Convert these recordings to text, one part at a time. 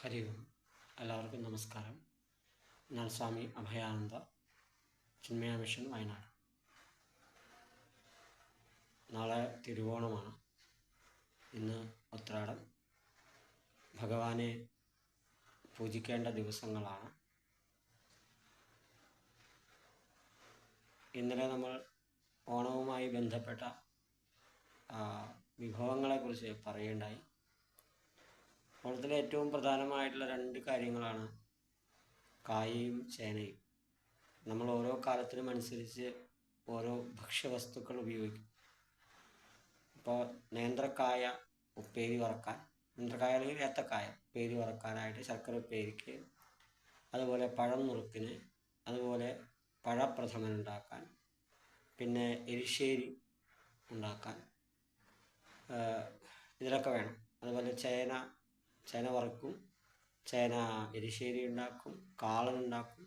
ഹരി ഓം. എല്ലാവർക്കും നമസ്കാരം. ഞാൻ സ്വാമി അഭയാനന്ദ, ചിന്മയ മിഷൻ, വയനാട്. നാളെ തിരുവോണമാണ്. ഇന്ന് ഉത്രാടം. ഭഗവാനെ പൂജിക്കേണ്ട ദിവസങ്ങളാണ്. ഇന്നലെ നമ്മൾ ഓണവുമായി ബന്ധപ്പെട്ട വിഭവങ്ങളെക്കുറിച്ച് പറയുകയുണ്ടായി. ഓണത്തിലെ ഏറ്റവും പ്രധാനമായിട്ടുള്ള രണ്ട് കാര്യങ്ങളാണ് കായയും ചേനയും. നമ്മൾ ഓരോ കാലത്തിനും അനുസരിച്ച് ഓരോ ഭക്ഷ്യവസ്തുക്കൾ ഉപയോഗിക്കും. ഇപ്പോൾ നേന്ത്രക്കായ ഉപ്പേരി വറക്കാൻ, നേന്ത്രക്കായ അല്ലെങ്കിൽ ഏത്തക്കായ ഉപ്പേരി വറക്കാനായിട്ട് ശർക്കര ഉപ്പേരിക്ക്, അതുപോലെ പഴം നുറുക്കിന്, അതുപോലെ പഴപ്രഥമൻ ഉണ്ടാക്കാൻ, പിന്നെ എരിശ്ശേരി ഉണ്ടാക്കാൻ ഇതിലൊക്കെ വേണം. അതുപോലെ ചേന വറക്കും, ചേന എരിശ്ശേരി ഉണ്ടാക്കും, കാളൻ ഉണ്ടാക്കും.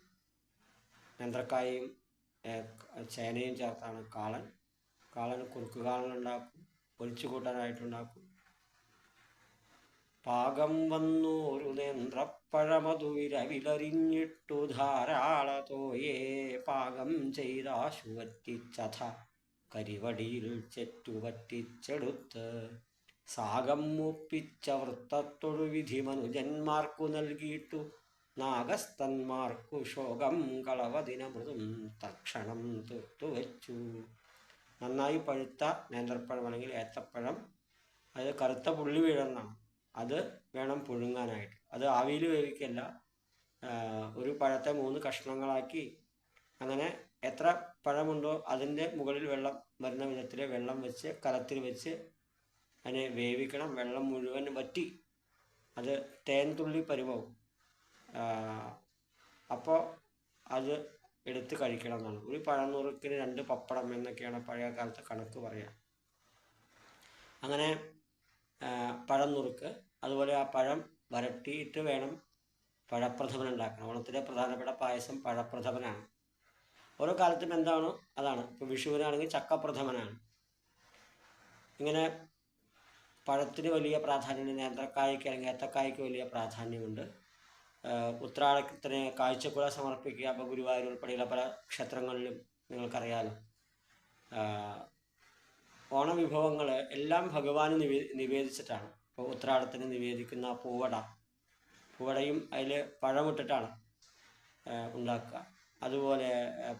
നേന്ത്രക്കായയും ചേനയും ചേർത്താണ് കാളൻ കുറുക്ക് കാളൻ ഉണ്ടാക്കും, ഒഴിച്ചു കൂട്ടാനായിട്ടുണ്ടാക്കും. പാകം വന്നു ഒരു നേന്ത്രപ്പഴമതു വിരവിലറിഞ്ഞിട്ടു ധാരാളത്തോയേ പാകം ചെയ്താശു വറ്റിച്ചഥ കരിവടിയിൽ ചെറ്റുപറ്റിച്ചെടുത്ത് സാകം മൂപ്പിച്ച വൃത്തത്തൊഴു വിധി മനുജന്മാർക്കു നൽകിയിട്ടു നാഗസ്തന്മാർക്കു ശോകം കളവതിനമൃതും തക്ഷണം തീർത്തുവച്ചു. നന്നായി പഴുത്ത നേന്ത്രപ്പഴം അല്ലെങ്കിൽ ഏത്തപ്പഴം, അത് കറുത്ത പുള്ളി വീഴുന്നതാണ്. അത് വേണം പുഴുങ്ങാനായിട്ട്. അത് ആവിയിൽ വേവിക്കല്ല. ഒരു പഴത്തെ 3 കഷ്ണങ്ങളാക്കി, അങ്ങനെ എത്ര പഴമുണ്ടോ അതിൻ്റെ മുകളിൽ വെള്ളം വരുന്ന വിധത്തിൽ വെള്ളം വെച്ച് കലത്തിൽ വെച്ച് അതിനെ വേവിക്കണം. വെള്ളം മുഴുവൻ വറ്റി അത് തേൻ തുള്ളി പരുവാവും. അപ്പോൾ അത് എടുത്ത് കഴിക്കണം എന്നാണ്. ഒരു പഴം നുറുക്കിന് 2 പപ്പടം എന്നൊക്കെയാണ് പഴയ കാലത്ത് കണക്ക് പറയുക. അങ്ങനെ പഴം നുറുക്ക്, അതുപോലെ ആ പഴം വരട്ടിയിട്ട് വേണം പഴപ്രഥമൻ ഉണ്ടാക്കണം. ഓണത്തിലെ പ്രധാനപ്പെട്ട പായസം പഴപ്രഥമനാണ്. ഓരോ കാലത്തും എന്താണോ അതാണ്. ഇപ്പോൾ വിഷുവിനാണെങ്കിൽ ചക്കപ്രഥമനാണ്. ഇങ്ങനെ പഴത്തിന് വലിയ പ്രാധാന്യമുണ്ട്. നേന്ത്രക്കായ്ക്ക് അല്ലെങ്കിൽ ഏത്തക്കായ്ക്ക് വലിയ പ്രാധാന്യമുണ്ട്. ഉത്രാടത്തിന് കാഴ്ചക്കുല സമർപ്പിക്കുക. അപ്പോൾ ഗുരുവായൂർ ഉൾപ്പെടെയുള്ള പല ക്ഷേത്രങ്ങളിലും നിങ്ങൾക്കറിയാലോ. ഓണവിഭവങ്ങൾ എല്ലാം ഭഗവാന് നിവേദിച്ചിട്ടാണ്. ഇപ്പോൾ ഉത്രാടത്തിന് നിവേദിക്കുന്ന പൂവടയും അതിൽ പഴമിട്ടിട്ടാണ് ഉണ്ടാക്കുക. അതുപോലെ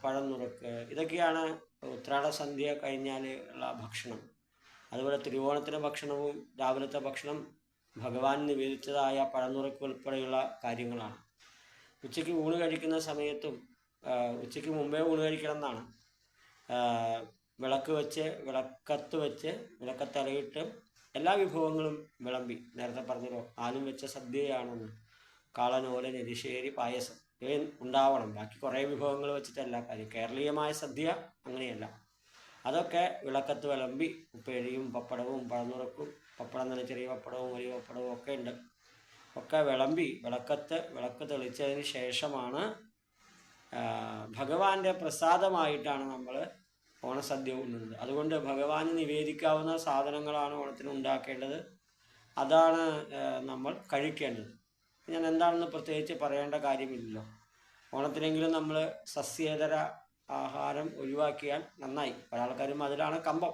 പഴം നുറുക്ക്, ഇതൊക്കെയാണ് ഉത്രാട സന്ധ്യ കഴിഞ്ഞാൽ ഉള്ള ഭക്ഷണം. അതുപോലെ തിരുവോണത്തിൻ്റെ ഭക്ഷണവും രാവിലത്തെ ഭക്ഷണം ഭഗവാൻ നിവേദിച്ചതായ പഴനുറുക്ക് ഉൾപ്പെടെയുള്ള കാര്യങ്ങളാണ്. ഉച്ചയ്ക്ക് ഊണ് കഴിക്കുന്ന സമയത്തും ഉച്ചയ്ക്ക് മുമ്പേ ഊണ് കഴിക്കണം എന്നാണ്. വിളക്കത്ത് വെച്ച് വിളക്കത്തലയിട്ട് എല്ലാ വിഭവങ്ങളും വിളമ്പി, നേരത്തെ പറഞ്ഞല്ലോ ആലും വെച്ച സദ്യയാണെന്ന്. കാളൻ, ഓലൻ, എരിശ്ശേരി, പായസം ഇവ ഉണ്ടാവണം. ബാക്കി കുറേ വിഭവങ്ങൾ വെച്ചിട്ടല്ല കാര്യം. കേരളീയമായ സദ്യ അങ്ങനെയല്ല. അതൊക്കെ വിളക്കത്ത് വിളമ്പി, ഉപ്പേരിയും പപ്പടവും പഴനുറുക്കും, പപ്പടം തന്നെ ചെറിയ പപ്പടവും വലിയ പപ്പടവും ഒക്കെ ഉണ്ട്, ഒക്കെ വിളമ്പി വിളക്ക് തെളിച്ചതിന് ശേഷമാണ് ഭഗവാന്റെ പ്രസാദമായിട്ടാണ് നമ്മൾ ഓണസദ്യ ഉണ്ണുന്നത്. അതുകൊണ്ട് ഭഗവാന് നിവേദിക്കാവുന്ന സാധനങ്ങളാണ് ഓണത്തിന് ഉണ്ടാക്കേണ്ടത്. അതാണ് നമ്മൾ കഴിക്കേണ്ടത്. ഞാൻ എന്താണെന്ന് പ്രത്യേകിച്ച് പറയേണ്ട കാര്യമില്ലല്ലോ. ഓണത്തിനെങ്കിലും നമ്മൾ സസ്യേതര ആഹാരം ഒഴിവാക്കിയാൽ നന്നായി. പല ആൾക്കാരും അതിലാണ് കമ്പം.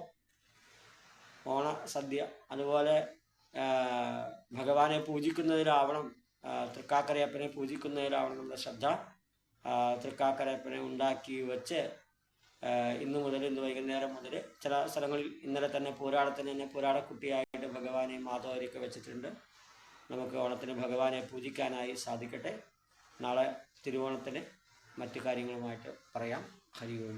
ഓണസദ്യ അതുപോലെ ഭഗവാനെ പൂജിക്കുന്നതിലാവണം, തൃക്കാക്കരയപ്പനെ പൂജിക്കുന്നതിലാവണം നമ്മുടെ ശ്രദ്ധ. തൃക്കാക്കരയപ്പനെ ഉണ്ടാക്കി വെച്ച് ഇന്ന് വൈകുന്നേരം മുതൽ ചില സ്ഥലങ്ങളിൽ ഇന്നലെ തന്നെ പൂരാടത്തിന് തന്നെ പൂരാടക്കുട്ടിയായിട്ട് ഭഗവാനെ മാധവരെയൊക്കെ വെച്ചിട്ടുണ്ട്. നമുക്ക് ഓണത്തിന് ഭഗവാനെ പൂജിക്കാനായി സാധിക്കട്ടെ. നാളെ തിരുവോണത്തിന് മറ്റു കാര്യങ്ങളുമായിട്ട് പറയാം. ഹരി ഓം.